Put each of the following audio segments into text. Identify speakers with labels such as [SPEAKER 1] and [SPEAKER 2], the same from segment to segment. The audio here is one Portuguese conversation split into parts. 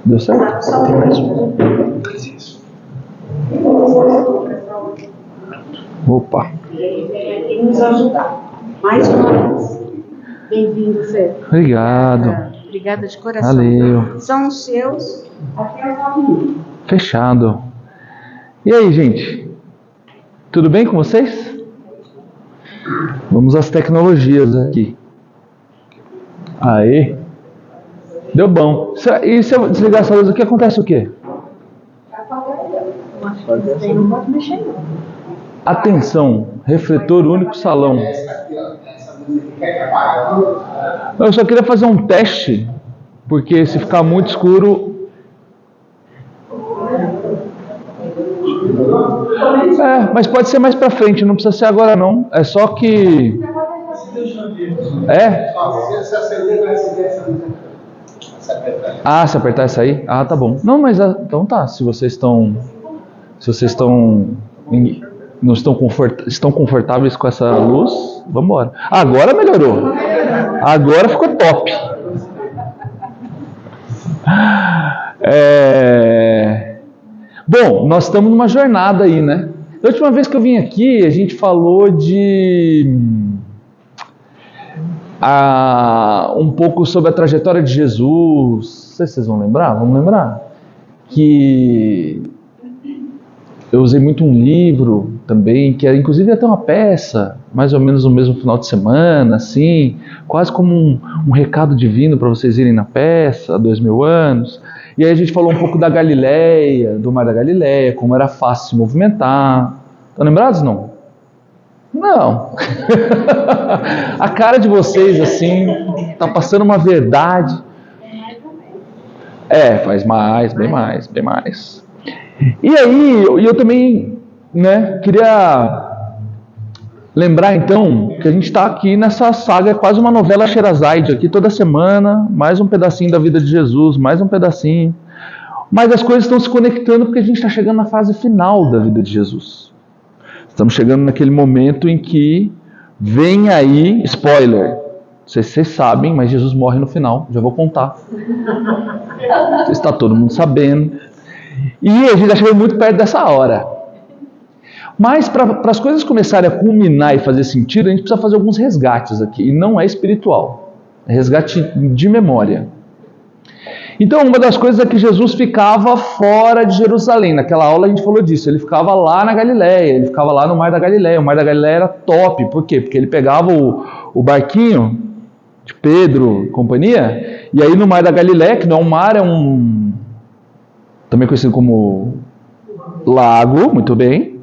[SPEAKER 1] Deu certo? Tem mais um. Opa.
[SPEAKER 2] Ele vem aqui nos ajudar. Mais uma vez. Bem-vindo, Fê.
[SPEAKER 1] Obrigado.
[SPEAKER 2] Obrigada de coração.
[SPEAKER 1] Valeu.
[SPEAKER 2] São os seus até o 9.
[SPEAKER 1] Fechado. E aí, gente? Tudo bem com vocês? Vamos às tecnologias aqui. Aí. Deu bom. E se eu desligar essa luz aqui, acontece o quê?
[SPEAKER 2] Não pode mexer, não.
[SPEAKER 1] Atenção, refletor único salão. Eu só queria fazer um teste, porque se ficar muito escuro... mas pode ser mais pra frente, não precisa ser agora não. É só que... se apertar essa aí? Ah, tá bom. Não, mas então tá, se vocês estão não estão confortáveis com essa luz, vamos embora. Agora melhorou. Agora ficou top. Bom, nós estamos numa jornada aí, né? Da última vez que eu vim aqui, a gente falou de um pouco sobre a trajetória de Jesus. Não sei se vocês vão lembrar. Vamos lembrar? Que eu usei muito um livro também, que era inclusive até uma peça, mais ou menos no mesmo final de semana, assim, quase como um recado divino para vocês irem na peça, há 2000 anos. E aí a gente falou um pouco da Galileia, do Mar da Galileia, como era fácil se movimentar. Estão lembrados, não? Não. A cara de vocês, assim, tá passando uma verdade. Faz mais, bem mais. E aí, eu também, né, queria lembrar então que a gente está aqui nessa saga, quase uma novela Sherazade, aqui toda semana, mais um pedacinho da vida de Jesus, mais um pedacinho. Mas as coisas estão se conectando porque a gente está chegando na fase final da vida de Jesus. Estamos chegando naquele momento em que vem aí, spoiler, não sei se vocês sabem, mas Jesus morre no final, já vou contar. Está todo mundo sabendo. E a gente já chegou muito perto dessa hora. Mas para as coisas começarem a culminar e fazer sentido, a gente precisa fazer alguns resgates aqui. E não é espiritual, é resgate de memória. Então, uma das coisas é que Jesus ficava fora de Jerusalém. Naquela aula a gente falou disso. Ele ficava lá na Galileia, ele ficava lá no Mar da Galileia. O Mar da Galileia era top. Por quê? Porque ele pegava o barquinho de Pedro e companhia, e aí no Mar da Galileia, que não é um mar, é um... também conhecido como lago, muito bem.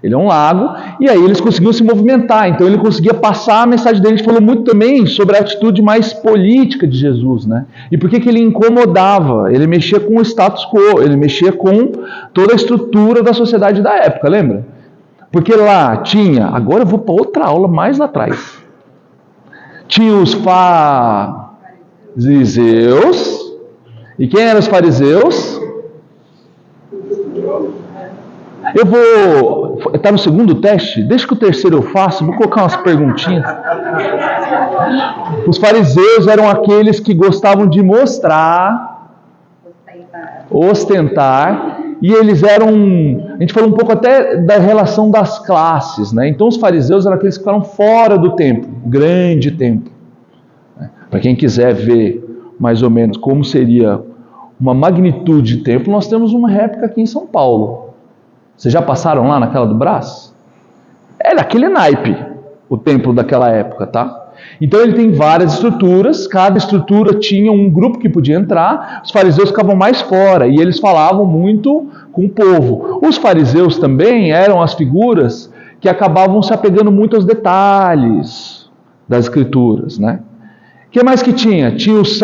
[SPEAKER 1] Ele é um lago, e aí eles conseguiam se movimentar, então ele conseguia passar a mensagem dele. A gente falou muito também sobre a atitude mais política de Jesus, né? E por que ele incomodava? Ele mexia com o status quo, ele mexia com toda a estrutura da sociedade da época, lembra? Porque lá tinha, agora eu vou para outra aula mais lá atrás, tinha os fariseus, e quem eram os fariseus? Eu vou... Está no segundo teste? Deixa que o terceiro eu faço. Vou colocar umas perguntinhas. Os fariseus eram aqueles que gostavam de mostrar, ostentar, e eles eram... A gente falou um pouco até da relação das classes, né? Então os fariseus eram aqueles que ficaram fora do templo, grande templo. Para quem quiser ver mais ou menos como seria uma magnitude de templo, nós temos uma réplica aqui em São Paulo. Vocês já passaram lá naquela do Brás? É daquele naipe, o templo daquela época, tá? Então ele tem várias estruturas, cada estrutura tinha um grupo que podia entrar, os fariseus ficavam mais fora, e eles falavam muito com o povo. Os fariseus também eram as figuras que acabavam se apegando muito aos detalhes das escrituras, né? O que mais que tinha? Tinha os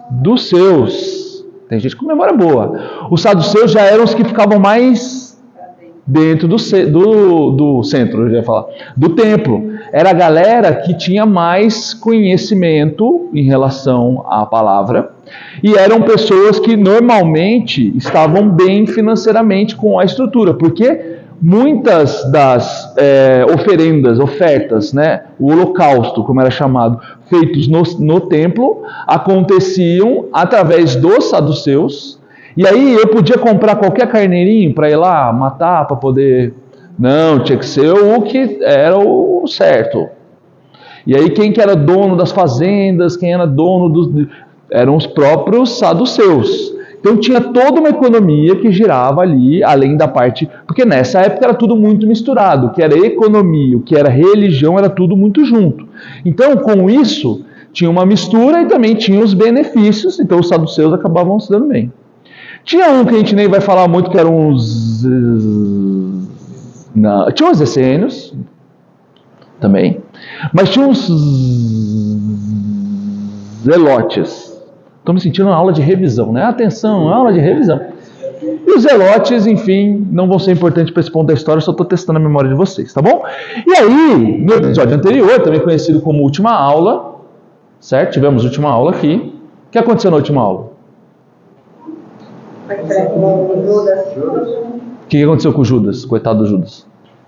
[SPEAKER 1] saduceus. Tem gente com memória boa. Os saduceus já eram os que ficavam mais dentro do centro, eu ia falar, do templo. Era a galera que tinha mais conhecimento em relação à palavra, e eram pessoas que normalmente estavam bem financeiramente com a estrutura, porque muitas das oferendas, ofertas, né, o holocausto, como era chamado, feitos no templo, aconteciam através dos saduceus. E aí eu podia comprar qualquer carneirinho para ir lá matar, para poder... Não, tinha que ser o que era o certo. E aí quem que era dono das fazendas, quem era dono dos... eram os próprios saduceus. Então tinha toda uma economia que girava ali, além da parte... Porque nessa época era tudo muito misturado. O que era economia, o que era religião, era tudo muito junto. Então, com isso, tinha uma mistura e também tinha os benefícios. Então os saduceus acabavam se dando bem. Tinha um que a gente nem vai falar muito, que eram os... Não, tinha os essênios também. Mas tinha uns zelotes. Estou me sentindo uma aula de revisão, né? Atenção, aula de revisão. E os zelotes, enfim, não vão ser importantes para esse ponto da história, só estou testando a memória de vocês, tá bom? E aí, no episódio anterior, também conhecido como última aula, certo? Tivemos última aula aqui. O que aconteceu na última aula? O que aconteceu com Judas? Coitado do Judas.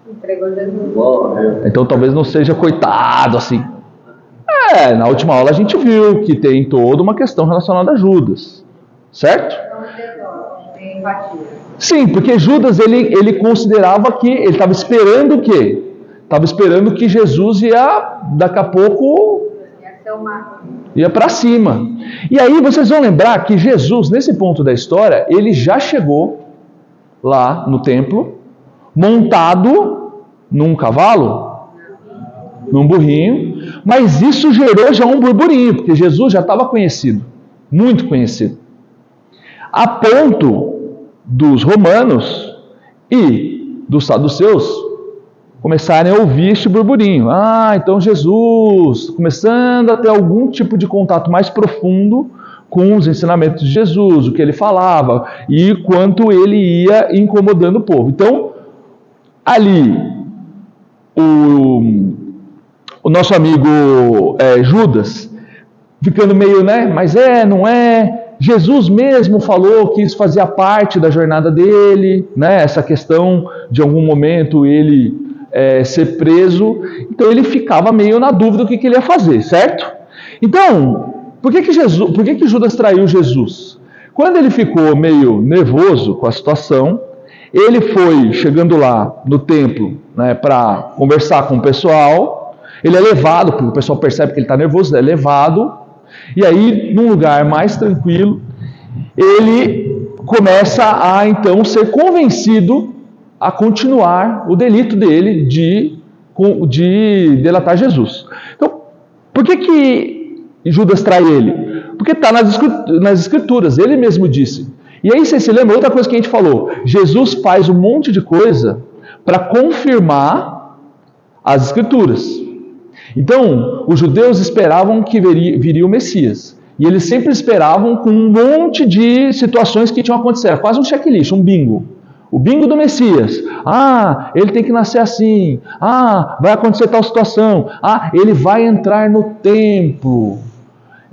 [SPEAKER 3] Entregou Jesus.
[SPEAKER 1] Então talvez não seja coitado assim. Na última aula a gente viu que tem toda uma questão relacionada a Judas, certo? Sim, porque Judas ele considerava que ele estava esperando o quê? Estava esperando que Jesus ia daqui a pouco ia para cima. E aí vocês vão lembrar que Jesus, nesse ponto da história, ele já chegou lá no templo, montado num cavalo, num burrinho, mas isso gerou já um burburinho, porque Jesus já estava conhecido, muito conhecido, a ponto dos romanos e dos saduceus começarem a ouvir este burburinho. Então Jesus, começando a ter algum tipo de contato mais profundo com os ensinamentos de Jesus, o que ele falava e quanto ele ia incomodando o povo. Então, ali, o nosso amigo Judas, ficando meio, né, mas não é... Jesus mesmo falou que isso fazia parte da jornada dele, né, essa questão de algum momento ele ser preso. Então ele ficava meio na dúvida do que ele ia fazer, certo? Então, por que Judas traiu Jesus? Quando ele ficou meio nervoso com a situação, ele foi chegando lá no templo, né, para conversar com o pessoal. Ele é levado, porque o pessoal percebe que ele está nervoso, ele é levado. E aí, num lugar mais tranquilo, ele começa a então ser convencido a continuar o delito dele de delatar Jesus. Então, por que Judas trai ele? Porque está nas escrituras, ele mesmo disse. E aí você se lembra, outra coisa que a gente falou, Jesus faz um monte de coisa para confirmar as escrituras. Então, os judeus esperavam que viria o Messias. E eles sempre esperavam com um monte de situações que tinham acontecido. Era quase um checklist, um bingo. O bingo do Messias. Ele tem que nascer assim. Vai acontecer tal situação. Ele vai entrar no templo,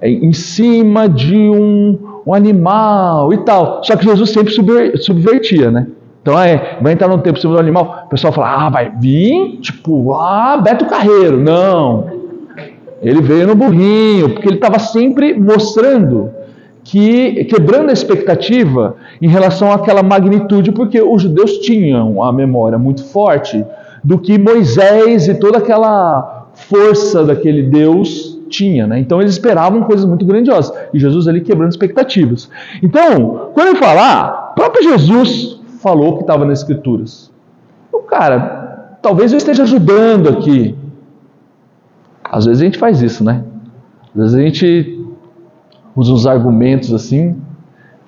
[SPEAKER 1] em cima de um animal e tal. Só que Jesus sempre subvertia, né? Então, vai entrar no templo em cima do animal. O pessoal fala, vai vir, Beto Carreiro. Não. Ele veio no burrinho, porque ele estava sempre mostrando quebrando a expectativa em relação àquela magnitude, porque os judeus tinham a memória muito forte do que Moisés e toda aquela força daquele Deus tinha, né? Então eles esperavam coisas muito grandiosas, e Jesus ali quebrando expectativas. Então, quando ele fala, próprio Jesus falou que estava nas escrituras. Cara, talvez eu esteja ajudando aqui. Às vezes a gente faz isso, né? Às vezes a gente usa uns argumentos assim,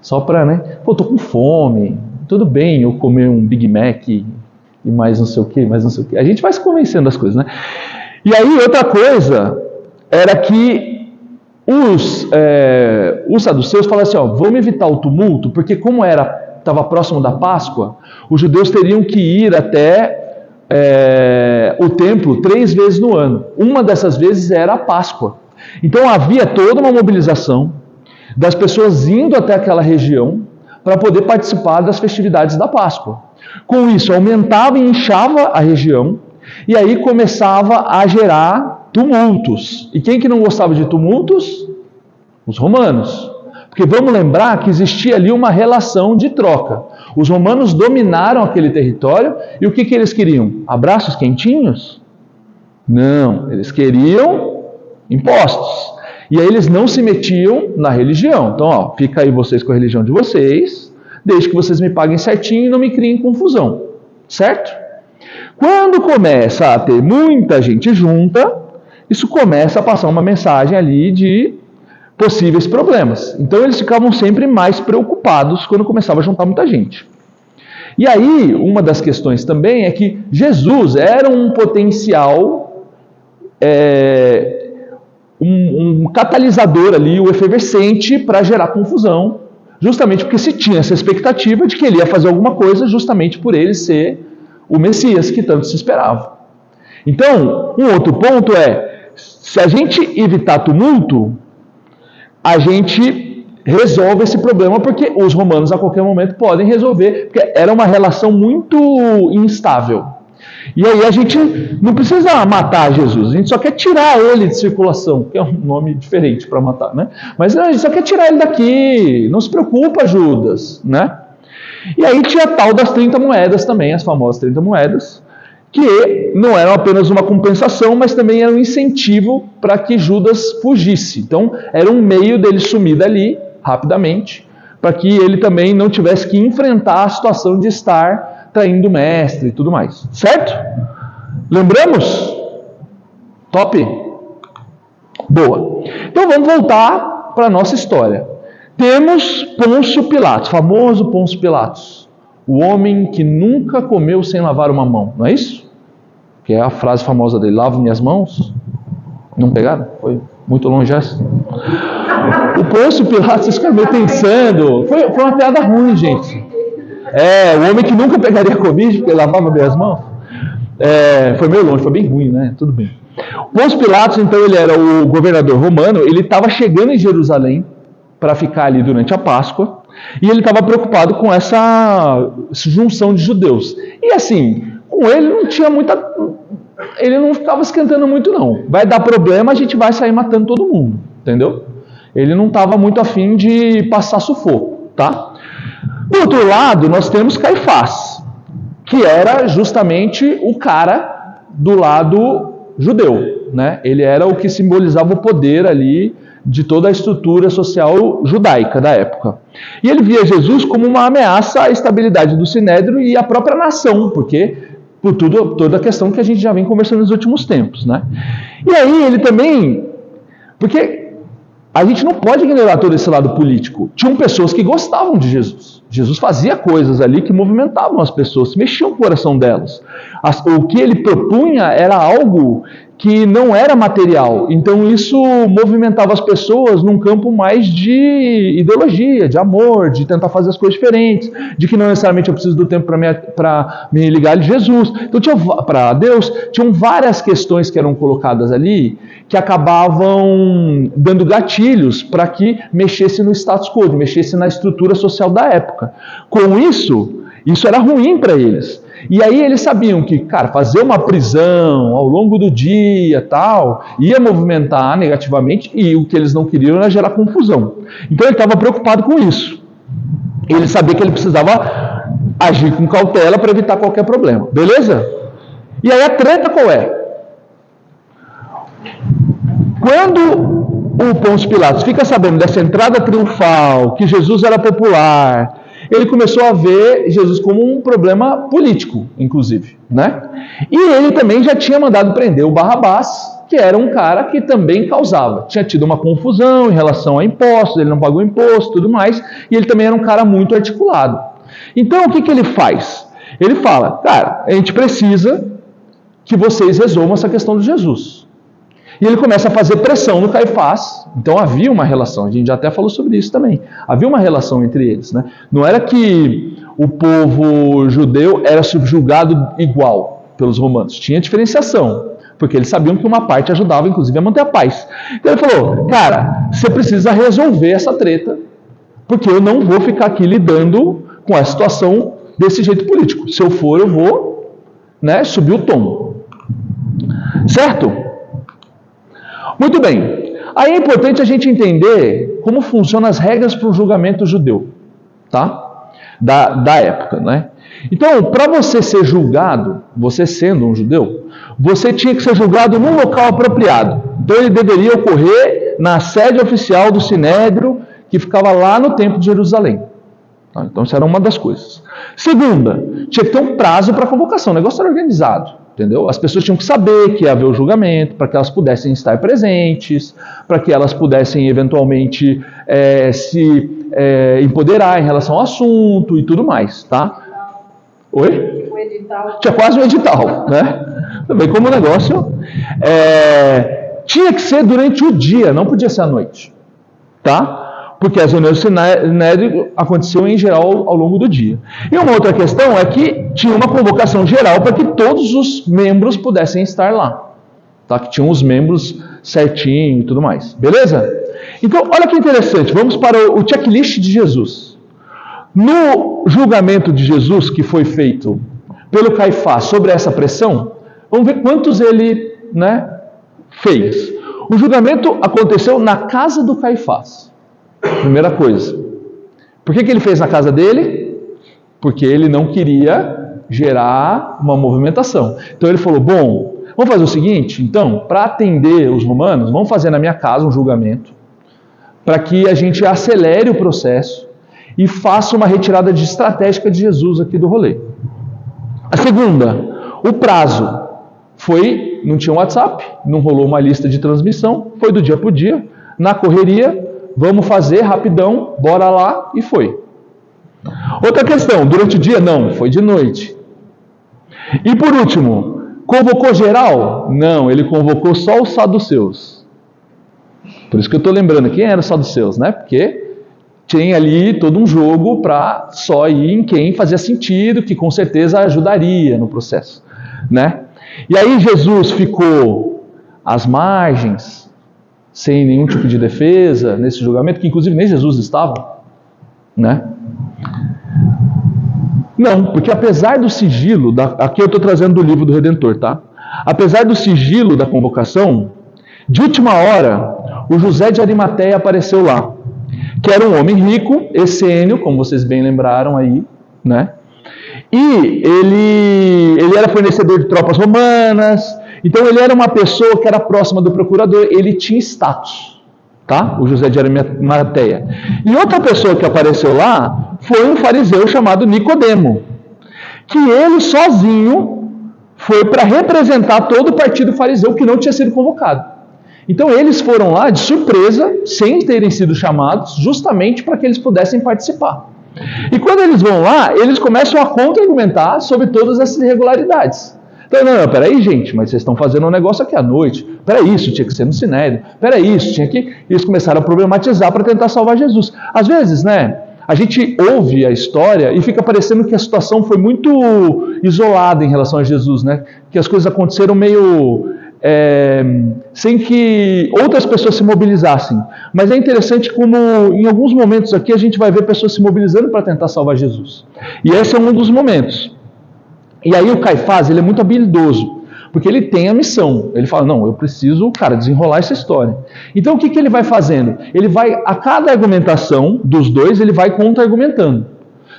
[SPEAKER 1] só para, né? Tô com fome, tudo bem eu comer um Big Mac e mais não sei o que, mais não sei o que. A gente vai se convencendo das coisas, né? E aí outra coisa era que os saduceus falaram assim, vamos evitar o tumulto, porque como estava próximo da Páscoa, os judeus teriam que ir até o templo 3 vezes no ano. Uma dessas vezes era a Páscoa. Então havia toda uma mobilização das pessoas indo até aquela região para poder participar das festividades da Páscoa. Com isso, aumentava e inchava a região, e aí começava a gerar tumultos. E quem que não gostava de tumultos? Os romanos. Porque vamos lembrar que existia ali uma relação de troca. Os romanos dominaram aquele território, e o que eles queriam? Abraços quentinhos? Não, eles queriam impostos. E aí eles não se metiam na religião. Então, ó, fica aí vocês com a religião de vocês, desde que vocês me paguem certinho e não me criem confusão. Certo? Quando começa a ter muita gente junta, isso começa a passar uma mensagem ali de possíveis problemas. Então eles ficavam sempre mais preocupados quando começava a juntar muita gente. E aí, uma das questões também é que Jesus era um potencial, um catalisador ali, o efervescente para gerar confusão, justamente porque se tinha essa expectativa de que ele ia fazer alguma coisa justamente por ele ser o Messias que tanto se esperava. Então, um outro ponto é, se a gente evitar tumulto, a gente resolve esse problema, porque os romanos a qualquer momento podem resolver, porque era uma relação muito instável. E aí a gente não precisa matar Jesus, a gente só quer tirar ele de circulação, que é um nome diferente para matar, né? Mas a gente só quer tirar ele daqui, não se preocupa, Judas, né? E aí tinha a tal das 30 moedas também, as famosas 30 moedas, que não eram apenas uma compensação, mas também era um incentivo para que Judas fugisse. Então, era um meio dele sumir dali, rapidamente, para que ele também não tivesse que enfrentar a situação de estar traindo o mestre e tudo mais. Certo? Lembramos? Top? Boa. Então, vamos voltar para a nossa história. Temos Pôncio Pilatos, famoso Pôncio Pilatos, o homem que nunca comeu sem lavar uma mão, não é isso? Que é a frase famosa dele, lavo minhas mãos. Não pegaram? Foi muito longe essa. O Pôncio Pilatos, vocês ficaram meio pensando, foi uma piada ruim, gente. O homem que nunca pegaria Covid porque lavava bem as mãos. Foi meio longe, foi bem ruim, né? Tudo bem. O Pôncio Pilatos, então, ele era o governador romano, ele estava chegando em Jerusalém para ficar ali durante a Páscoa, e ele estava preocupado com essa junção de judeus. E assim, com ele não tinha muita... Ele não ficava esquentando muito, não. Vai dar problema, a gente vai sair matando todo mundo, entendeu? Ele não estava muito afim de passar sufoco, tá? Do outro lado, nós temos Caifás, que era justamente o cara do lado judeu, né? Ele era o que simbolizava o poder ali de toda a estrutura social judaica da época. E ele via Jesus como uma ameaça à estabilidade do Sinédrio e à própria nação, porque por toda a questão que a gente já vem conversando nos últimos tempos, né? E aí ele também, porque a gente não pode ignorar todo esse lado político. Tinham pessoas que gostavam de Jesus. Jesus fazia coisas ali que movimentavam as pessoas, mexiam o coração delas. O que ele propunha era algo que não era material. Então isso movimentava as pessoas num campo mais de ideologia, de amor, de tentar fazer as coisas diferentes, de que não necessariamente eu preciso do tempo para me ligar a Jesus. Então para Deus, tinham várias questões que eram colocadas ali que acabavam dando gatilhos para que mexesse no status quo, mexesse na estrutura social da época. Com isso era ruim para eles. E aí eles sabiam que, cara, fazer uma prisão ao longo do dia, tal, ia movimentar negativamente, e o que eles não queriam era gerar confusão. Então ele estava preocupado com isso. Ele sabia que ele precisava agir com cautela para evitar qualquer problema. Beleza? E aí a treta qual é? Quando o Pôncio Pilatos fica sabendo dessa entrada triunfal, que Jesus era popular, ele começou a ver Jesus como um problema político, inclusive, né? E ele também já tinha mandado prender o Barrabás, que era um cara que também causava. Tinha tido uma confusão em relação a impostos, ele não pagou imposto, tudo mais, e ele também era um cara muito articulado. Então, o que ele faz? Ele fala, cara, a gente precisa que vocês resolvam essa questão de Jesus. E ele começa a fazer pressão no Caifás. Então havia uma relação, a gente já até falou sobre isso também. Havia uma relação entre eles, né? Não era que o povo judeu era subjugado igual pelos romanos. Tinha diferenciação, porque eles sabiam que uma parte ajudava, inclusive, a manter a paz. Então ele falou, cara, você precisa resolver essa treta, porque eu não vou ficar aqui lidando com a situação desse jeito político. Se eu for, eu vou, né, subir o tom. Certo? Muito bem. Aí é importante a gente entender como funcionam as regras para o julgamento judeu, tá? Da época, né? Então, para você ser julgado, você sendo um judeu, você tinha que ser julgado num local apropriado. Então, ele deveria ocorrer na sede oficial do Sinédrio, que ficava lá no Templo de Jerusalém. Tá? Então, isso era uma das coisas. Segunda, tinha que ter um prazo para convocação. O negócio era organizado, entendeu? As pessoas tinham que saber que ia haver o julgamento, para que elas pudessem estar presentes, para que elas pudessem, eventualmente, se empoderar em relação ao assunto e tudo mais, tá? Oi?
[SPEAKER 3] O edital.
[SPEAKER 1] Tinha quase um edital, né? Também como negócio. Tinha que ser durante o dia, não podia ser à noite. Tá? Porque as reuniões do Sinédrio aconteciam em geral ao longo do dia. E uma outra questão é que tinha uma convocação geral para que todos os membros pudessem estar lá. Tá? Que tinham os membros certinho e tudo mais. Beleza? Então, olha que interessante. Vamos para o checklist de Jesus. No julgamento de Jesus, que foi feito pelo Caifás sobre essa pressão, vamos ver quantos ele, né, fez. O julgamento aconteceu na casa do Caifás. Primeira coisa. Por que ele fez na casa dele? Porque ele não queria gerar uma movimentação. Então ele falou, bom, vamos fazer o seguinte, então, para atender os romanos, vamos fazer na minha casa um julgamento, para que a gente acelere o processo e faça uma retirada estratégica de Jesus aqui do rolê. A segunda, o prazo. Não tinha WhatsApp, não rolou uma lista de transmissão, foi do dia para o dia, na correria, vamos fazer rapidão, bora lá, e foi. Outra questão, durante o dia? Não, foi de noite. E por último, convocou geral? Não, ele convocou só os saduceus. Por isso que eu estou lembrando, quem eram os saduceus, né? Porque tem ali todo um jogo para só ir em quem fazia sentido, que com certeza ajudaria no processo, né? E aí Jesus ficou às margens, sem nenhum tipo de defesa nesse julgamento, que inclusive nem Jesus estava, né? Não, porque apesar do sigilo, aqui eu estou trazendo do livro do Redentor, tá? Apesar do sigilo da convocação, de última hora, o José de Arimateia apareceu lá, que era um homem rico, essênio, como vocês bem lembraram aí, né? E ele era fornecedor de tropas romanas, então ele era uma pessoa que era próxima do procurador, ele tinha status, tá? O José de Arimateia. E outra pessoa que apareceu lá foi um fariseu chamado Nicodemo, que ele sozinho foi para representar todo o partido fariseu que não tinha sido convocado. Então eles foram lá de surpresa, sem terem sido chamados, justamente para que eles pudessem participar. E quando eles vão lá, eles começam a contra-argumentar sobre todas essas irregularidades. Então, não, peraí, gente, mas vocês estão fazendo um negócio aqui à noite. Peraí, isso tinha que ser no Sinédrio. Peraí, isso tinha que... E eles começaram a problematizar para tentar salvar Jesus. Às vezes, né, a gente ouve a história e fica parecendo que a situação foi muito isolada em relação a Jesus, né? Que as coisas aconteceram meio... sem que outras pessoas se mobilizassem. Mas é interessante como em alguns momentos aqui a gente vai ver pessoas se mobilizando para tentar salvar Jesus. E esse é um dos momentos. E aí o Caifás, ele é muito habilidoso, porque ele tem a missão. Ele fala, não, eu preciso, desenrolar essa história. Então o que ele vai fazendo? Ele vai, a cada argumentação dos dois, ele vai contra-argumentando.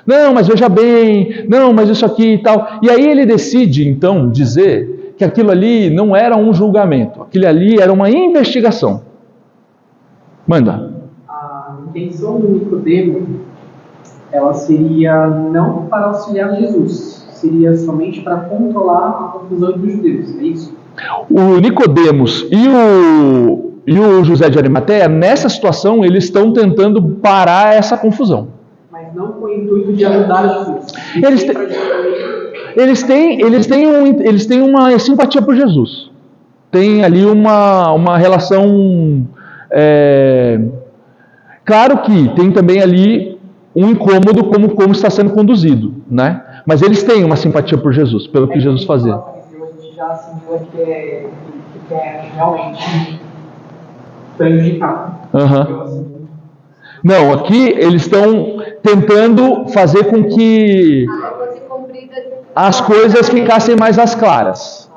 [SPEAKER 1] Não, mas veja bem, não, mas isso aqui e tal. E aí ele decide, então, dizer que aquilo ali não era um julgamento, aquilo ali era uma investigação. Manda.
[SPEAKER 4] A intenção do Nicodemo, ela seria não para auxiliar Jesus, seria somente para controlar a confusão entre os judeus, é isso?
[SPEAKER 1] O Nicodemos e o José de Arimateia, nessa situação, eles estão tentando parar essa confusão.
[SPEAKER 4] Mas não com o intuito de ajudar Jesus.
[SPEAKER 1] Eles têm uma simpatia por Jesus. Tem ali uma relação... Claro que tem também ali um incômodo como está sendo conduzido, né? Mas eles têm uma simpatia por Jesus, pelo que Jesus fazia.
[SPEAKER 4] A gente já assimila que é realmente prejudicar.
[SPEAKER 1] Não, aqui eles estão tentando fazer com que... as coisas ficassem mais às claras.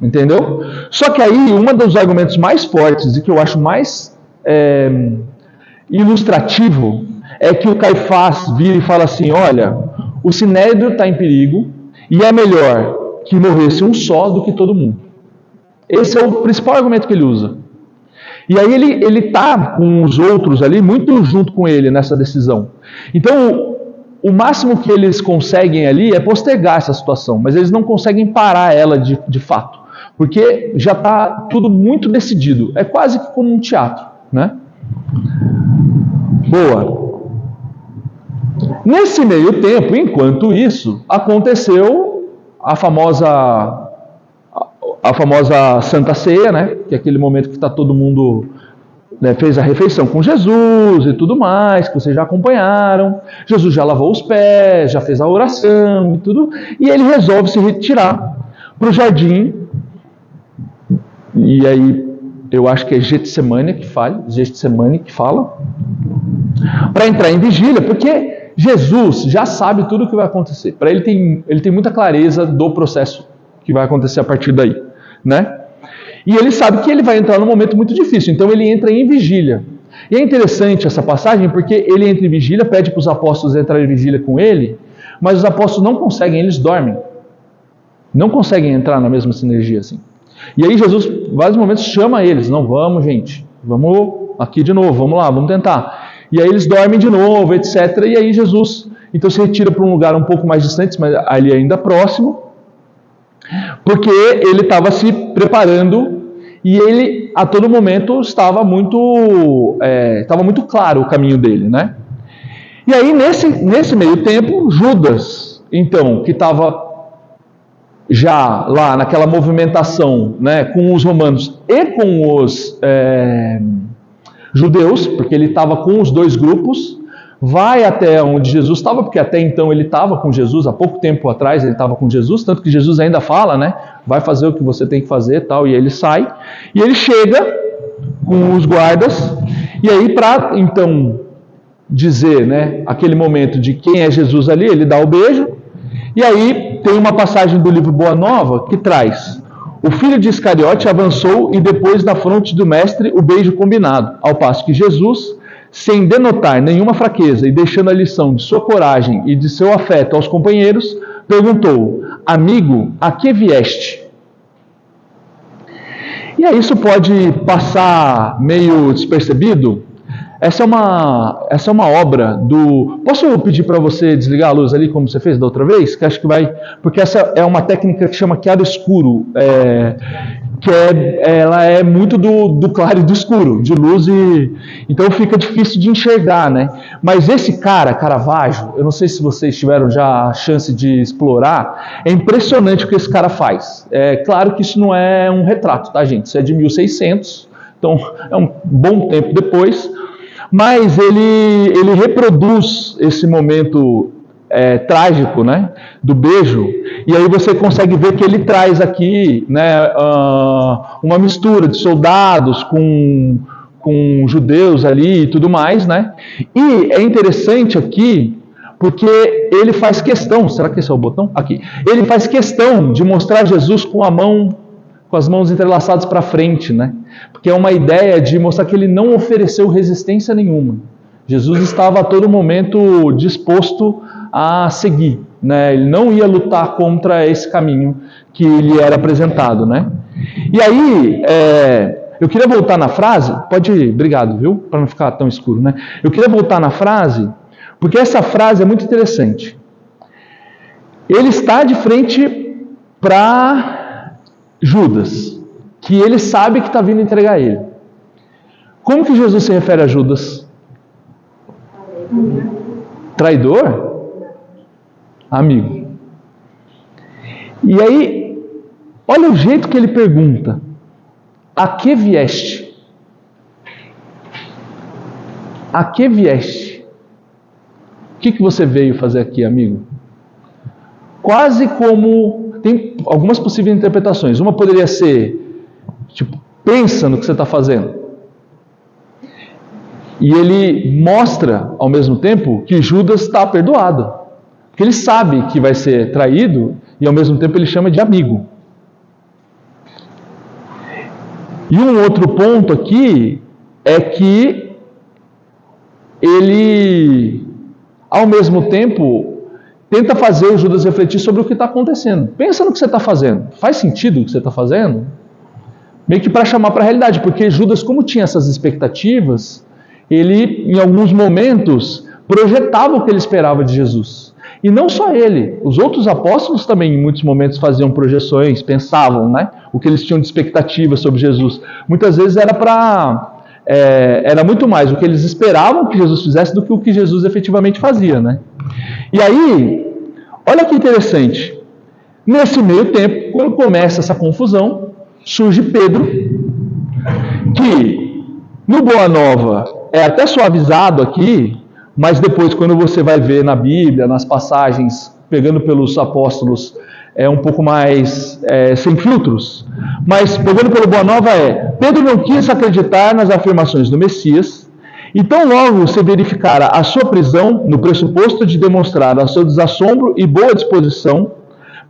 [SPEAKER 1] Entendeu? Só que aí, um dos argumentos mais fortes e que eu acho mais ilustrativo é que o Caifás vira e fala assim: olha, o Sinédrio está em perigo e é melhor que morresse um só do que todo mundo. Esse é o principal argumento que ele usa. E aí ele está com os outros ali muito junto com ele nessa decisão. Então, o máximo que eles conseguem ali é postergar essa situação, mas eles não conseguem parar ela de fato, porque já está tudo muito decidido. É quase que como um teatro, né? Boa. Nesse meio tempo, enquanto isso, aconteceu a famosa Santa Ceia, né? Que é aquele momento que está todo mundo, né, fez a refeição com Jesus e tudo mais, que vocês já acompanharam. Jesus já lavou os pés, já fez a oração e tudo, e ele resolve se retirar para o jardim. E aí, eu acho que é Getsemane que fala, para entrar em vigília, porque Jesus já sabe tudo o que vai acontecer. Para ele tem muita clareza do processo que vai acontecer a partir daí, né? E ele sabe que ele vai entrar num momento muito difícil, então ele entra em vigília. E é interessante essa passagem porque ele entra em vigília, pede para os apóstolos entrarem em vigília com ele, mas os apóstolos não conseguem, eles dormem. Não conseguem entrar na mesma sinergia assim. E aí Jesus, em vários momentos, chama eles: não, vamos gente, vamos aqui de novo, vamos lá, vamos tentar. E aí eles dormem de novo, etc. E aí Jesus, então, se retira para um lugar um pouco mais distante, mas ali ainda próximo, porque ele estava se preparando e ele, a todo momento, estava muito claro o caminho dele, né? E aí, nesse meio tempo, Judas, então, que estava já lá naquela movimentação, né, com os romanos e com os judeus, porque ele estava com os dois grupos, vai até onde Jesus estava, porque até então ele estava com Jesus, há pouco tempo atrás ele estava com Jesus, tanto que Jesus ainda fala, né, vai fazer o que você tem que fazer, tal, e aí ele sai, e ele chega com os guardas, e aí para então dizer, né, aquele momento de quem é Jesus ali, ele dá o beijo, e aí tem uma passagem do livro Boa Nova que traz: o filho de Iscariote avançou e depois da fronte do mestre o beijo combinado, ao passo que Jesus, sem denotar nenhuma fraqueza e deixando a lição de sua coragem e de seu afeto aos companheiros, perguntou: amigo, a que vieste? E aí isso pode passar meio despercebido. Essa é uma obra do... Posso pedir para você desligar a luz ali, como você fez da outra vez? Que acho que vai... Porque essa é uma técnica que chama chiaro escuro, ela é muito do claro e do escuro, de luz, e então fica difícil de enxergar, né? Mas esse Caravaggio, eu não sei se vocês tiveram já a chance de explorar, é impressionante o que esse cara faz. É claro que isso não é um retrato, tá, gente? Isso é de 1600, então é um bom tempo depois. Mas ele reproduz esse momento trágico, né, do beijo, e aí você consegue ver que ele traz aqui, né, uma mistura de soldados com judeus ali e tudo mais, né? E é interessante aqui porque ele faz questão, será que esse é o botão? Aqui. Ele faz questão de mostrar Jesus com as mãos entrelaçadas para frente, né? Porque é uma ideia de mostrar que ele não ofereceu resistência nenhuma. Jesus estava a todo momento disposto a seguir, né? Ele não ia lutar contra esse caminho que lhe era apresentado, né? E aí, eu queria voltar na frase, pode ir, obrigado, viu? Para não ficar tão escuro, né? Eu queria voltar na frase, porque essa frase é muito interessante. Ele está de frente para Judas, que ele sabe que está vindo entregar ele. Como que Jesus se refere a Judas? Traidor? Amigo. E aí, olha o jeito que ele pergunta: a que vieste? A que vieste? O que você veio fazer aqui, amigo? Quase como... Tem algumas possíveis interpretações. Uma poderia ser, tipo, pensa no que você está fazendo. E ele mostra, ao mesmo tempo, que Judas está perdoado. Porque ele sabe que vai ser traído, e ao mesmo tempo ele chama de amigo. E um outro ponto aqui é que ele, ao mesmo tempo, tenta fazer o Judas refletir sobre o que está acontecendo. Pensa no que você está fazendo. Faz sentido o que você está fazendo? Meio que para chamar para a realidade, porque Judas, como tinha essas expectativas, ele, em alguns momentos, projetava o que ele esperava de Jesus. E não só ele, os outros apóstolos também, em muitos momentos, faziam projeções, pensavam, né, o que eles tinham de expectativa sobre Jesus. Muitas vezes era muito mais o que eles esperavam que Jesus fizesse do que o que Jesus efetivamente fazia, né? E aí, olha que interessante. Nesse meio tempo, quando começa essa confusão, surge Pedro, que no Boa Nova é até suavizado aqui, mas depois quando você vai ver na Bíblia, nas passagens, pegando pelos apóstolos, é um pouco mais sem filtros. Mas pegando pelo Boa Nova Pedro não quis acreditar nas afirmações do Messias, e tão logo se verificara a sua prisão no pressuposto de demonstrar o seu desassombro e boa disposição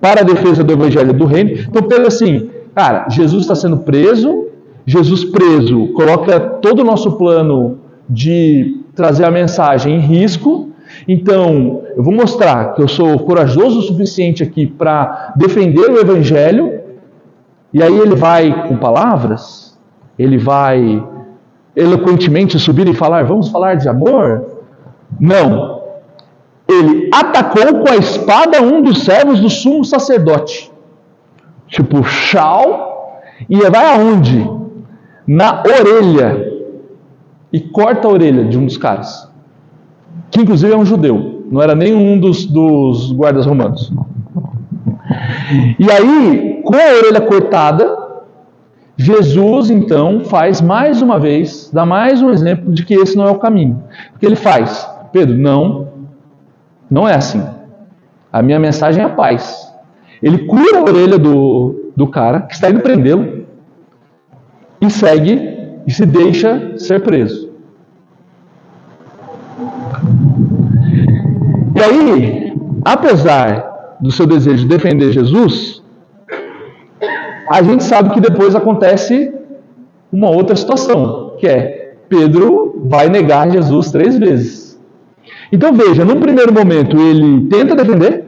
[SPEAKER 1] para a defesa do Evangelho do Reino. Então Pedro assim, cara, Jesus está sendo preso, Jesus preso coloca todo o nosso plano de trazer a mensagem em risco, então eu vou mostrar que eu sou corajoso o suficiente aqui para defender o Evangelho, e aí ele vai com palavras, ele vai eloquentemente subir e falar, vamos falar de amor? Não. Ele atacou com a espada um dos servos do sumo sacerdote. Tipo, chau, e vai aonde? Na orelha. E corta a orelha de um dos caras. Que inclusive é um judeu. Não era nenhum dos guardas romanos. E aí, com a orelha cortada, Jesus então faz mais uma vez, dá mais um exemplo de que esse não é o caminho. O que ele faz? Pedro, não é assim. A minha mensagem é a paz. Ele cura a orelha do cara que está indo prendê-lo e segue e se deixa ser preso. E aí, apesar do seu desejo de defender Jesus, a gente sabe que depois acontece uma outra situação, que é Pedro vai negar Jesus 3 vezes. Então veja, num primeiro momento ele tenta defender,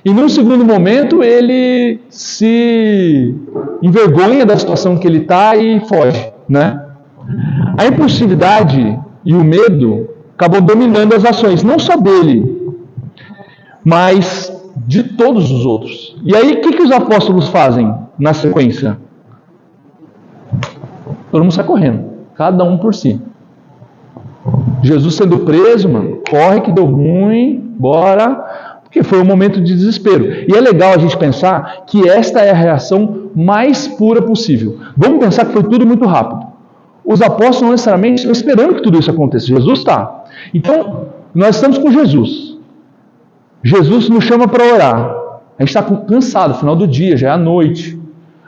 [SPEAKER 1] e num segundo momento ele se envergonha da situação que ele está e foge, né? A impulsividade e o medo acabam dominando as ações, não só dele, mas de todos os outros. E aí o que os apóstolos fazem na sequência? Todo mundo sai correndo, cada um por si. Jesus sendo preso, mano, corre que deu ruim, bora, porque foi um momento de desespero. E é legal a gente pensar que esta é a reação mais pura possível. Vamos pensar que foi tudo muito rápido. Os apóstolos não necessariamente estão esperando que tudo isso aconteça. Jesus está. Então, nós estamos com Jesus. Jesus nos chama para orar. A gente está cansado, final do dia, já é à noite.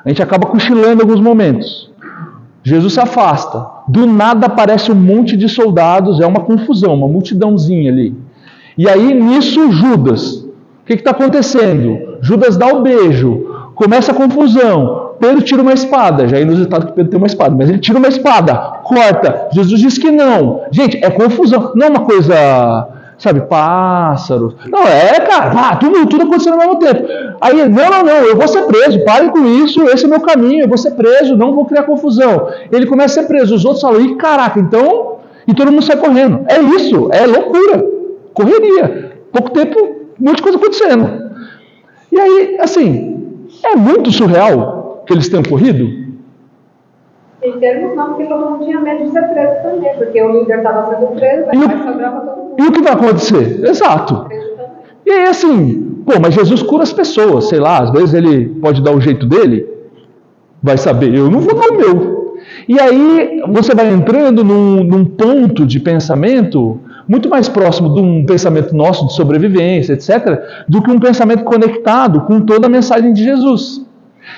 [SPEAKER 1] A gente acaba cochilando em alguns momentos. Jesus se afasta. Do nada aparece um monte de soldados, é uma confusão, uma multidãozinha ali. E aí, nisso, Judas. O que está acontecendo? Judas dá o beijo, começa a confusão. Pedro tira uma espada, já é inusitado que Pedro tem uma espada, mas ele tira uma espada, corta. Jesus diz que não. Gente, é confusão, não é uma coisa, sabe, pássaro. Não, cara, tudo acontecendo ao mesmo tempo. Aí, não, eu vou ser preso, parem com isso, esse é o meu caminho, eu vou ser preso, não vou criar confusão. Ele começa a ser preso, os outros falam, caraca, então, e todo mundo sai correndo. É isso, é loucura, correria. Pouco tempo, um monte de coisa acontecendo. E aí, assim, é muito surreal que eles tenham corrido?
[SPEAKER 3] Em termos não, porque todo mundo tinha medo de ser preso também, porque o líder estava sendo preso, vai sobrar para todo mundo.
[SPEAKER 1] E o que vai acontecer? Exato. E aí assim, mas Jesus cura as pessoas, sei lá, às vezes ele pode dar o jeito dele, vai saber, eu não vou dar o meu. E aí você vai entrando num ponto de pensamento muito mais próximo de um pensamento nosso de sobrevivência, etc., do que um pensamento conectado com toda a mensagem de Jesus.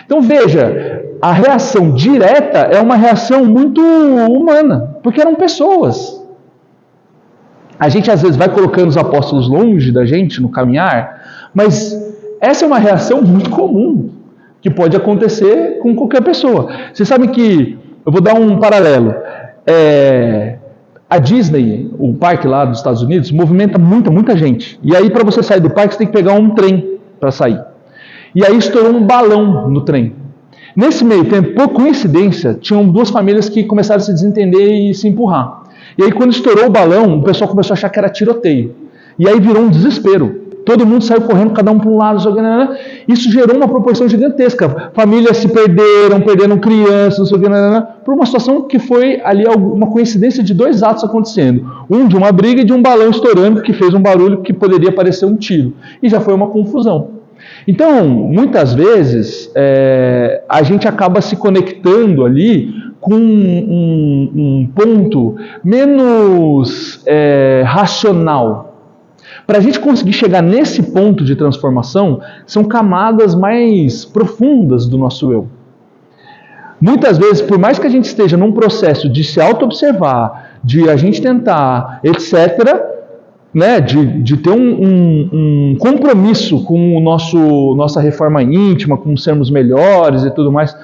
[SPEAKER 1] Então veja, a reação direta é uma reação muito humana, porque eram pessoas. A gente às vezes vai colocando os apóstolos longe da gente no caminhar, mas essa é uma reação muito comum que pode acontecer com qualquer pessoa. Vocês sabem que, eu vou dar um paralelo, a Disney, o parque lá dos Estados Unidos, movimenta muita gente. E aí, para você sair do parque, você tem que pegar um trem para sair. E aí estourou um balão no trem. Nesse meio tempo, por coincidência, tinham duas famílias que começaram a se desentender e se empurrar. E aí, quando estourou o balão, o pessoal começou a achar que era tiroteio. E aí virou um desespero. Todo mundo saiu correndo, cada um para um lado. Isso gerou uma proporção gigantesca. Famílias se perderam crianças, não sei o que, por uma situação que foi ali uma coincidência de dois atos acontecendo. Um de uma briga e de um balão estourando, que fez um barulho que poderia parecer um tiro. E já foi uma confusão. Então, muitas vezes, a gente acaba se conectando ali com um ponto menos racional. Para a gente conseguir chegar nesse ponto de transformação, são camadas mais profundas do nosso eu. Muitas vezes, por mais que a gente esteja num processo de se auto-observar, de a gente tentar, etc., né, de ter um compromisso com nossa reforma íntima, com sermos melhores e tudo mais,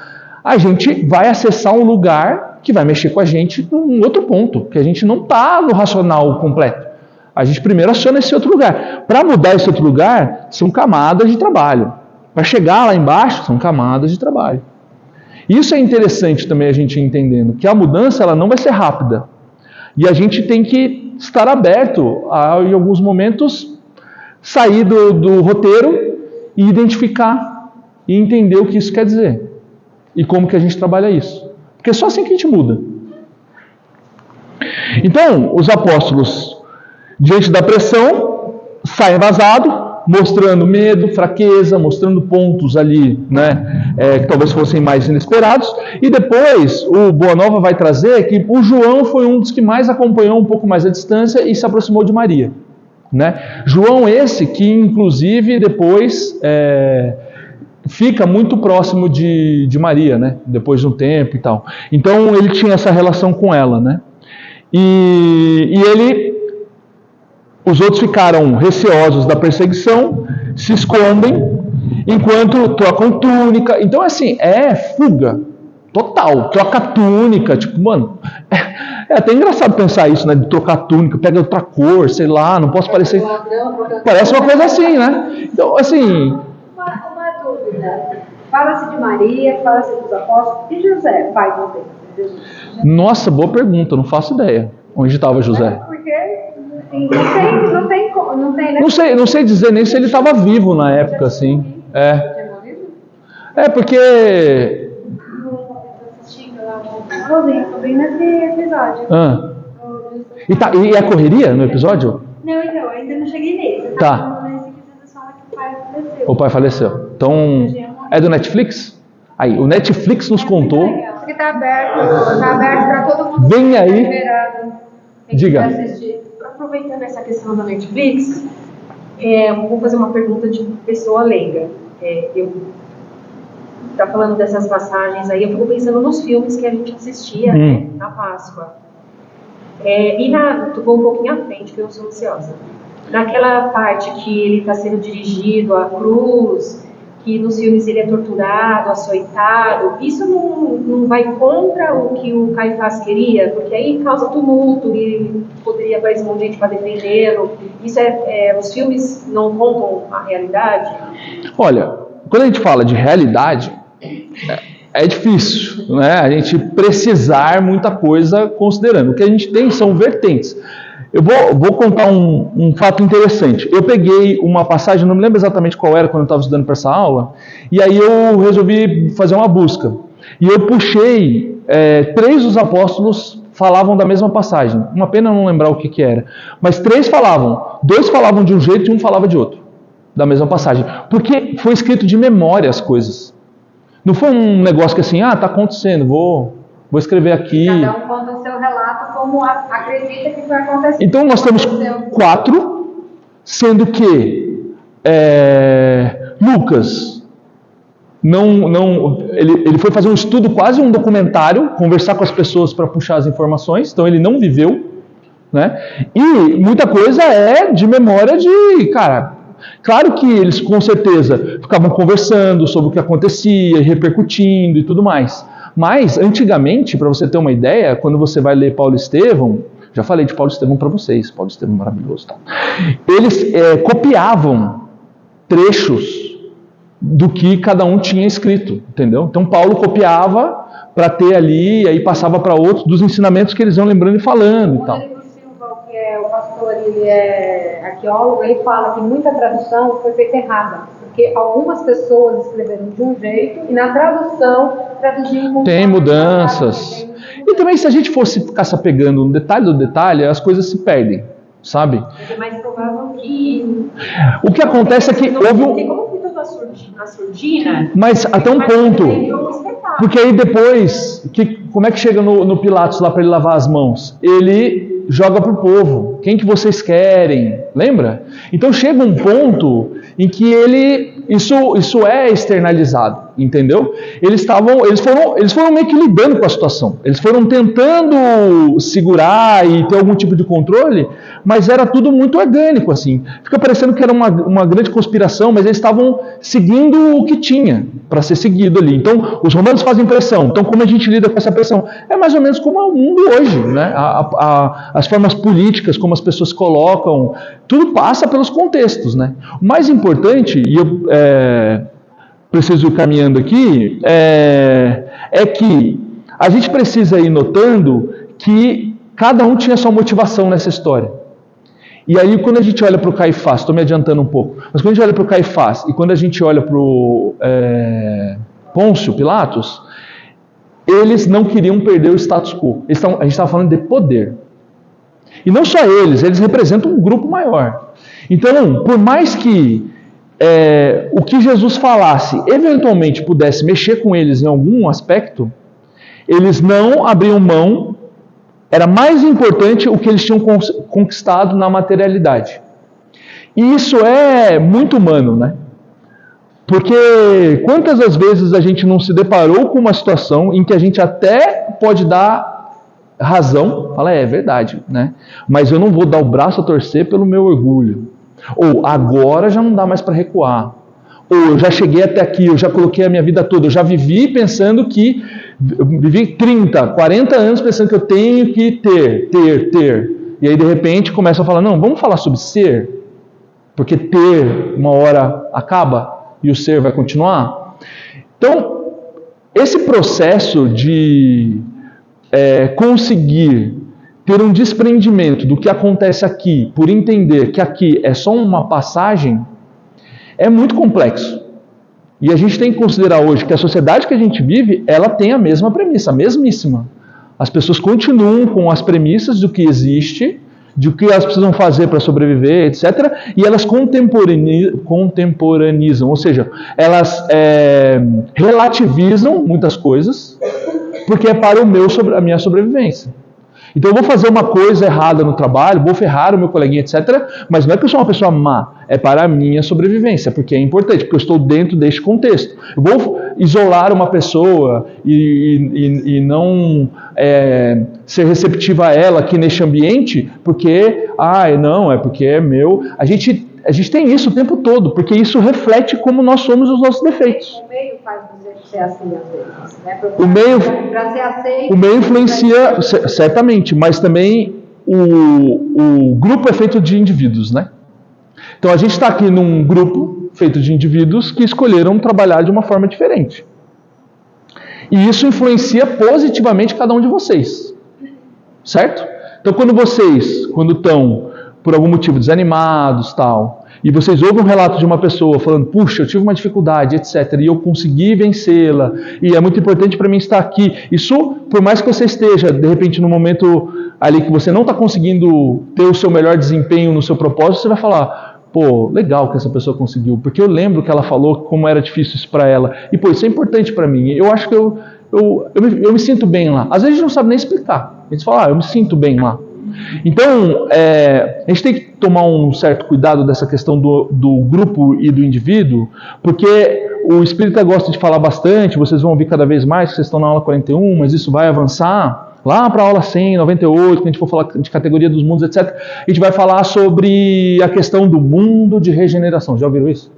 [SPEAKER 1] a gente vai acessar um lugar que vai mexer com a gente num outro ponto, que a gente não está no racional completo. A gente primeiro aciona esse outro lugar. Para mudar esse outro lugar, são camadas de trabalho. Para chegar lá embaixo, são camadas de trabalho. Isso é interessante também a gente entendendo, que a mudança ela não vai ser rápida. E a gente tem que estar aberto a, em alguns momentos, sair do roteiro e identificar e entender o que isso quer dizer. E como que a gente trabalha isso. Porque é só assim que a gente muda. Então, os apóstolos, diante da pressão, saem vazados, mostrando medo, fraqueza, mostrando pontos ali, né, que talvez fossem mais inesperados. E depois, o Boa Nova vai trazer que o João foi um dos que mais acompanhou um pouco mais a distância e se aproximou de Maria. Né? João esse que, inclusive, depois fica muito próximo de Maria, né? Depois de um tempo e tal. Então, ele tinha essa relação com ela, né? E os outros ficaram receosos da perseguição, se escondem, enquanto trocam túnica. Então, assim, fuga total. Troca túnica, tipo, mano, é até engraçado pensar isso, né? De trocar túnica, pega outra cor, sei lá, não posso parecer... Parece uma coisa assim, né? Então, assim...
[SPEAKER 3] Uma dúvida. Fala-se de Maria, fala-se dos apóstolos, e José, pai de Jesus?
[SPEAKER 1] Nossa, boa pergunta, não faço ideia. Onde estava José?
[SPEAKER 3] Porque não tem né?
[SPEAKER 1] Não sei dizer nem se ele estava vivo na época, assim. Porque...
[SPEAKER 3] Tô bem nesse episódio.
[SPEAKER 1] E a correria no episódio?
[SPEAKER 3] Não, então, ainda não cheguei nesse.
[SPEAKER 1] Tá. O pai faleceu. Então, é do Netflix? Aí, o Netflix nos contou.
[SPEAKER 3] Isso aqui tá aberto para todo mundo.
[SPEAKER 1] Vem aí. Diga.
[SPEAKER 2] Aproveitando essa questão da Netflix, vou fazer uma pergunta de pessoa leiga. Eu tá falando dessas passagens aí, eu fico pensando nos filmes que a gente assistia, né, na Páscoa. Tu vou um pouquinho à frente, que eu sou ansiosa. Naquela parte que ele está sendo dirigido à cruz, que nos filmes ele é torturado, açoitado, isso não vai contra o que o Caifás queria? Porque aí causa tumulto e poderia aparecer um monte de gente para defendê-lo. Isso os filmes não contam a realidade?
[SPEAKER 1] Olha, quando a gente fala de realidade, é difícil, né? A gente precisar muita coisa considerando. O que a gente tem são vertentes. Eu vou contar um fato interessante. Eu peguei uma passagem, não me lembro exatamente qual era quando eu estava estudando para essa aula, e aí eu resolvi fazer uma busca. E eu puxei, 3 dos apóstolos falavam da mesma passagem. Uma pena eu não lembrar o que era. Mas 3 falavam. 2 falavam de um jeito e 1 falava de outro. Da mesma passagem. Porque foi escrito de memória as coisas. Não foi um negócio que assim, tá acontecendo, vou escrever aqui.
[SPEAKER 3] Cada um conta o seu relato como acredita que vai acontecer.
[SPEAKER 1] Então nós temos 4, sendo que Lucas ele foi fazer um estudo, quase um documentário, conversar com as pessoas para puxar as informações, então ele não viveu, né? E muita coisa é de memória de, cara, Claro que eles, com certeza, ficavam conversando sobre o que acontecia, repercutindo e tudo mais. Mas, antigamente, para você ter uma ideia, quando você vai ler Paulo e Estevão, já falei de Paulo e Estevão para vocês, Paulo e Estevão maravilhoso, tá? Eles copiavam trechos do que cada um tinha escrito, entendeu? Então Paulo copiava para ter ali, e aí passava para outros dos ensinamentos que eles iam lembrando e falando e tal.
[SPEAKER 3] Rodrigo Silva, que é o pastor, ele é arqueólogo, ele fala que muita tradução foi feita errada, porque algumas pessoas escreveram de um jeito e na tradução traduziam...
[SPEAKER 1] Tem mudanças. E também, se a gente fosse ficar se apegando no detalhe do detalhe, as coisas se perdem, sabe?
[SPEAKER 2] É mais provável que...
[SPEAKER 1] O que acontece é que houve um...
[SPEAKER 2] Como foi toda a surdina...
[SPEAKER 1] Mas até um ponto. Porque aí depois, como é que chega no Pilatos lá para ele lavar as mãos? Ele joga para o povo. Quem que vocês querem? Lembra? Então chega um ponto em que isso é externalizado, entendeu? Eles foram meio que lidando com a situação. Eles foram tentando segurar e ter algum tipo de controle, mas era tudo muito orgânico, assim. Fica parecendo que era uma grande conspiração, mas eles estavam seguindo o que tinha para ser seguido ali. Então, os romanos fazem pressão. Então, como a gente lida com essa pressão? É mais ou menos como é o mundo hoje, né? As formas políticas, como as pessoas colocam, tudo passa pelos contextos, né? O mais importante, e eu preciso ir caminhando aqui, é que a gente precisa ir notando que cada um tinha sua motivação nessa história. E aí, quando a gente olha para o Caifás, estou me adiantando um pouco, mas quando a gente olha para o Caifás e quando a gente olha para o Pôncio Pilatos, eles não queriam perder o status quo. A gente estava falando de poder. E não só eles representam um grupo maior. Então, por mais que o que Jesus falasse eventualmente pudesse mexer com eles em algum aspecto, eles não abriam mão. Era mais importante o que eles tinham conquistado na materialidade. E isso é muito humano, né? Porque quantas das vezes a gente não se deparou com uma situação em que a gente até pode dar razão, fala, é verdade, né? Mas eu não vou dar o braço a torcer pelo meu orgulho. Ou agora já não dá mais para recuar. Ou eu já cheguei até aqui, eu já coloquei a minha vida toda, eu já vivi pensando que, eu vivi 30, 40 anos pensando que eu tenho que ter. E aí de repente começa a falar, não, vamos falar sobre ser, porque ter uma hora acaba e o ser vai continuar. Então, esse processo de conseguir ter um desprendimento do que acontece aqui, por entender que aqui é só uma passagem, é muito complexo. E a gente tem que considerar hoje que a sociedade que a gente vive, ela tem a mesma premissa, a mesmíssima. As pessoas continuam com as premissas do que existe, de o que elas precisam fazer para sobreviver, etc. E elas contemporaneizam, ou seja, elas relativizam muitas coisas, porque é para a minha sobrevivência. Então eu vou fazer uma coisa errada no trabalho, vou ferrar o meu coleguinha, etc. Mas não é que eu sou uma pessoa má, é para a minha sobrevivência, porque é importante, porque eu estou dentro deste contexto. Eu vou isolar uma pessoa e não ser receptiva a ela aqui neste ambiente, porque, porque é meu. A gente tem isso o tempo todo, porque isso reflete como nós somos os nossos defeitos.
[SPEAKER 3] O meio faz você ser assim às vezes, né?
[SPEAKER 1] Para ser aceito, o meio influencia, certamente, mas também o grupo é feito de indivíduos, né? Então a gente está aqui num grupo feito de indivíduos que escolheram trabalhar de uma forma diferente. E isso influencia positivamente cada um de vocês. Certo? Então quando estão por algum motivo desanimados, tal, e vocês ouvem um relato de uma pessoa falando, puxa, eu tive uma dificuldade, etc., e eu consegui vencê-la, e é muito importante para mim estar aqui. Isso, por mais que você esteja, de repente, no momento ali que você não está conseguindo ter o seu melhor desempenho no seu propósito, você vai falar, pô, legal que essa pessoa conseguiu, porque eu lembro que ela falou como era difícil isso para ela, e pô, isso é importante para mim, eu acho que eu me sinto bem lá. Às vezes a gente não sabe nem explicar, a gente fala, eu me sinto bem lá. Então, a gente tem que tomar um certo cuidado dessa questão do grupo e do indivíduo, porque o espírita gosta de falar bastante, vocês vão ouvir cada vez mais, que vocês estão na aula 41, mas isso vai avançar, Lá para a aula 100, 98, quando a gente for falar de categoria dos mundos, etc., a gente vai falar sobre a questão do mundo de regeneração. Já ouviram isso?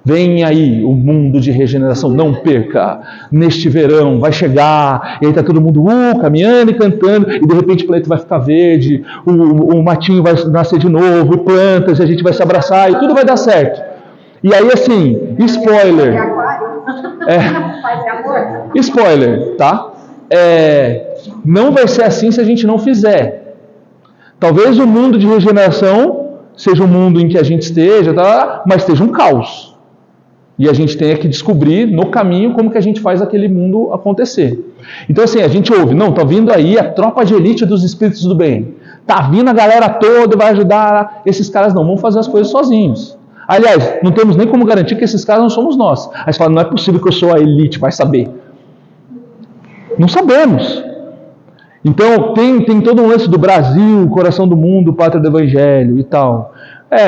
[SPEAKER 1] Vem aí o mundo de regeneração, não perca, neste verão vai chegar, e aí está todo mundo caminhando e cantando, e de repente o planeta vai ficar verde, o matinho vai nascer de novo, e plantas, e a gente vai se abraçar, e tudo vai dar certo. E aí assim, spoiler, spoiler, tá? Não vai ser assim se a gente não fizer. Talvez o mundo de regeneração seja o mundo em que a gente esteja, tá? Mas esteja um caos. E a gente tenha que descobrir no caminho como que a gente faz aquele mundo acontecer. Então assim, a gente ouve, não, tá vindo aí a tropa de elite dos espíritos do bem. Tá vindo a galera toda, vai ajudar. Esses caras não vão fazer as coisas sozinhos. Aliás, não temos nem como garantir que esses caras não somos nós. Aí você fala, não é possível que eu sou a elite, vai saber. Não sabemos. Então tem todo um lance do Brasil, coração do mundo, pátria do evangelho e tal.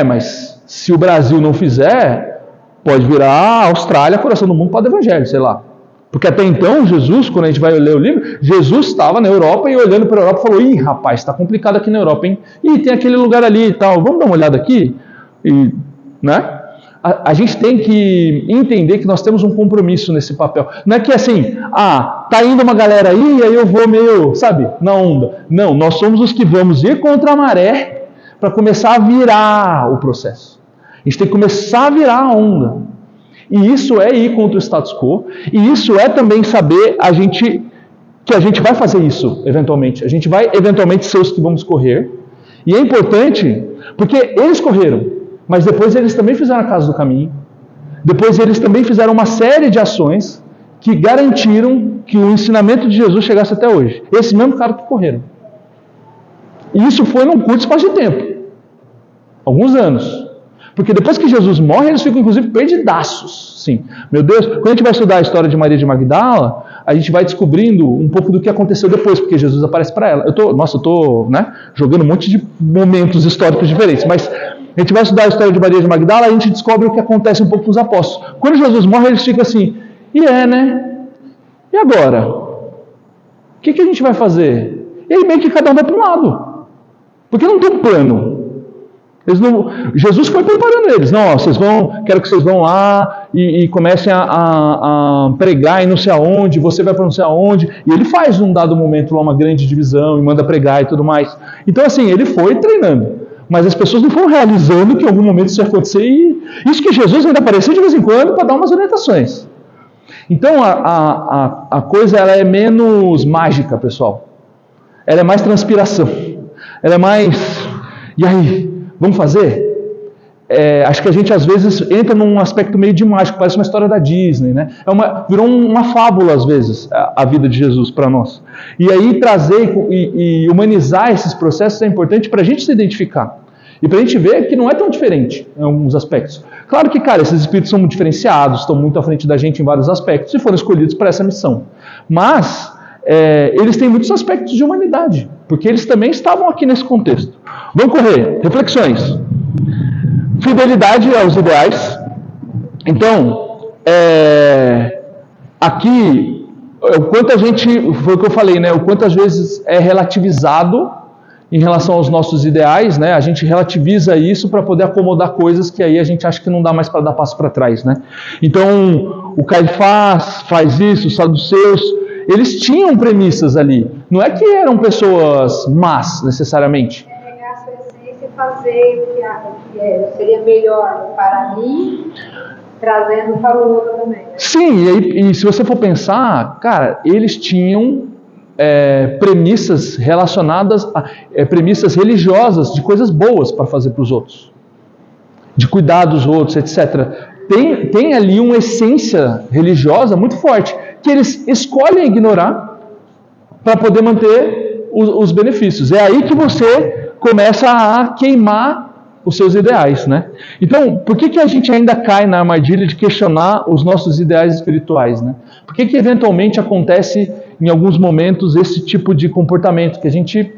[SPEAKER 1] Mas se o Brasil não fizer, pode virar a Austrália, coração do mundo, pátria do evangelho, sei lá. Porque até então, Jesus, quando a gente vai ler o livro, Jesus estava na Europa e olhando para a Europa falou, ih, rapaz, está complicado aqui na Europa, hein? Ih, tem aquele lugar ali e tal, vamos dar uma olhada aqui? E, né? A gente tem que entender que nós temos um compromisso nesse papel. Não é que assim, tá indo uma galera aí eu vou meio, sabe, na onda. Não, nós somos os que vamos ir contra a maré para começar a virar o processo. A gente tem que começar a virar a onda. E isso é ir contra o status quo. E isso é também saber que a gente vai fazer isso, eventualmente. A gente vai, eventualmente, ser os que vamos correr. E é importante, porque eles correram. Mas depois eles também fizeram a casa do caminho. Depois eles também fizeram uma série de ações que garantiram que o ensinamento de Jesus chegasse até hoje. Esses mesmos caras que correram. E isso foi num curto espaço de tempo. Alguns anos. Porque depois que Jesus morre, eles ficam inclusive perdidaços. Sim. Meu Deus, quando a gente vai estudar a história de Maria de Magdala, a gente vai descobrindo um pouco do que aconteceu depois, porque Jesus aparece para ela. Eu tô jogando um monte de momentos históricos diferentes, mas a gente vai estudar a história de Maria de Magdala, a gente descobre o que acontece um pouco com os apóstolos. Quando Jesus morre, eles ficam assim, né? E agora? O que a gente vai fazer? E aí meio que cada um vai para um lado. Porque não tem um plano. Jesus foi preparando eles. Não, quero que vocês vão lá e comecem a pregar em não sei aonde, você vai para não sei aonde. E ele faz num dado momento lá uma grande divisão e manda pregar e tudo mais. Então assim, ele foi treinando. Mas as pessoas não foram realizando que em algum momento isso ia acontecer. E isso que Jesus ainda aparecia de vez em quando para dar umas orientações. Então a coisa ela é menos mágica, pessoal. Ela é mais transpiração. Ela é mais... E aí, vamos fazer? Acho que a gente às vezes entra num aspecto meio de mágico, parece uma história da Disney, né? Virou uma fábula às vezes a vida de Jesus para nós. E aí trazer e humanizar esses processos é importante para a gente se identificar. E para a gente ver que não é tão diferente em alguns aspectos. Claro que, cara, esses espíritos são muito diferenciados, estão muito à frente da gente em vários aspectos e foram escolhidos para essa missão. Mas eles têm muitos aspectos de humanidade, porque eles também estavam aqui nesse contexto. Vamos correr. Reflexões. Fidelidade aos ideais. Então, aqui, o quanto a gente, foi o que eu falei, né? O quanto às vezes é relativizado em relação aos nossos ideais, né? A gente relativiza isso para poder acomodar coisas que aí a gente acha que não dá mais para dar passo para trás, né? Então, o Caifás faz isso, os saduceus, eles tinham premissas ali. Não é que eram pessoas más, necessariamente.
[SPEAKER 3] Fazer o que seria melhor para mim, trazendo para o outro também. Né?
[SPEAKER 1] Sim, e se você for pensar, cara, eles tinham premissas relacionadas a premissas religiosas de coisas boas para fazer para os outros, de cuidar dos outros, etc. Tem ali uma essência religiosa muito forte, que eles escolhem ignorar para poder manter os benefícios. É aí que você começa a queimar os seus ideais, né? Então, por que a gente ainda cai na armadilha de questionar os nossos ideais espirituais, né? Por que eventualmente acontece em alguns momentos esse tipo de comportamento, que a gente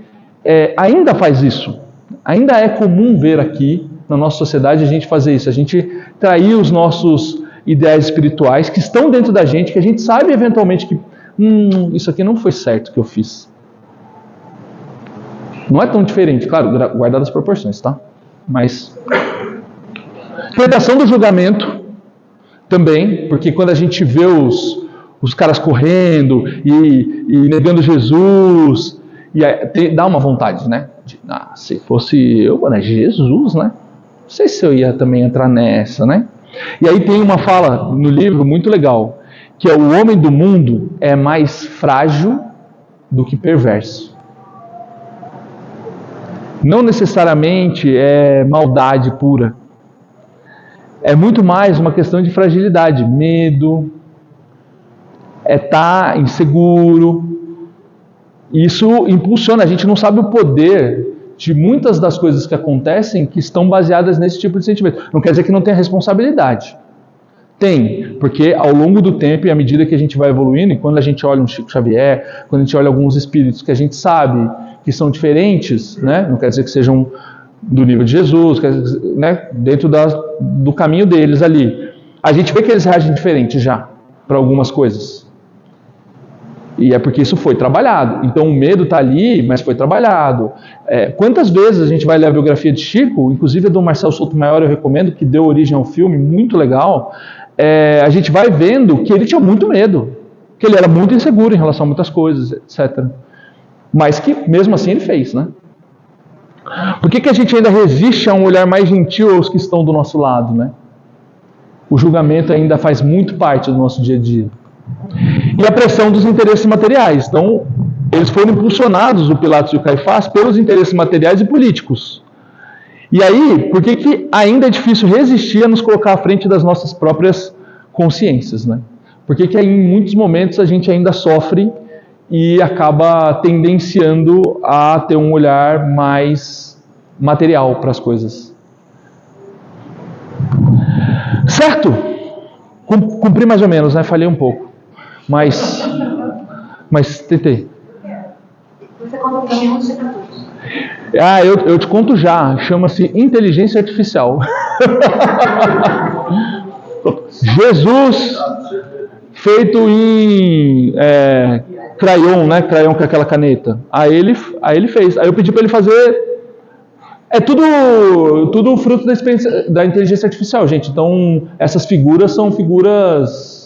[SPEAKER 1] ainda faz isso? Ainda é comum ver aqui na nossa sociedade a gente fazer isso, a gente trair os nossos ideais espirituais que estão dentro da gente, que a gente sabe eventualmente que isso aqui não foi certo que eu fiz. Não é tão diferente, claro, guardadas as proporções, tá? Mas pregação do julgamento também, porque quando a gente vê os caras correndo e negando Jesus, dá uma vontade, né? Se fosse eu, né? Jesus, né? Não sei se eu ia também entrar nessa, né? E aí tem uma fala no livro muito legal, que é: o homem do mundo é mais frágil do que perverso. Não necessariamente é maldade pura. É muito mais uma questão de fragilidade, medo, estar inseguro. Isso impulsiona, a gente não sabe o poder de muitas das coisas que acontecem que estão baseadas nesse tipo de sentimento. Não quer dizer que não tenha responsabilidade. Tem, porque ao longo do tempo e à medida que a gente vai evoluindo, e quando a gente olha um Chico Xavier, quando a gente olha alguns espíritos que a gente sabe que são diferentes, né? Não quer dizer que sejam do nível de Jesus, né? Dentro do caminho deles ali, a gente vê que eles reagem diferente já para algumas coisas. E é porque isso foi trabalhado. Então o medo está ali, mas foi trabalhado. Quantas vezes a gente vai ler a biografia de Chico, inclusive a do Marcelo Sotomayor, eu recomendo, que deu origem ao filme, muito legal. A gente vai vendo que ele tinha muito medo, que ele era muito inseguro em relação a muitas coisas, etc. Mas que mesmo assim ele fez, né? Por que a gente ainda resiste a um olhar mais gentil aos que estão do nosso lado, né? O julgamento ainda faz muito parte do nosso dia a dia. E a pressão dos interesses materiais. Então, eles foram impulsionados, o Pilatos e o Caifás, pelos interesses materiais e políticos. E aí, por que ainda é difícil resistir a nos colocar à frente das nossas próprias consciências, né? Por que em muitos momentos a gente ainda sofre e acaba tendenciando a ter um olhar mais material para as coisas? Certo? Cumpri mais ou menos, né? Falhei um pouco. Mas tentei.
[SPEAKER 2] Você conta para mim onde você está tudo.
[SPEAKER 1] Eu te conto já. Chama-se inteligência artificial. Jesus feito em crayon, né? Crayon com aquela caneta. Aí ele fez. Aí eu pedi para ele fazer. É tudo fruto da inteligência artificial, gente. Então, essas figuras são figuras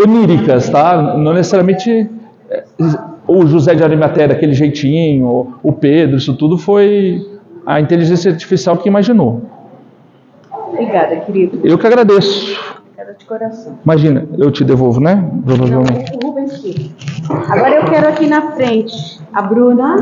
[SPEAKER 1] oníricas, tá? Não necessariamente o José de Arimateia daquele jeitinho, o Pedro, isso tudo foi a inteligência artificial que imaginou.
[SPEAKER 5] Obrigada, querido.
[SPEAKER 1] Eu que agradeço.
[SPEAKER 5] Obrigada de coração.
[SPEAKER 1] Imagina, eu te devolvo, né?
[SPEAKER 5] Não, o Rubens sim. Agora eu quero aqui na frente a Bruna.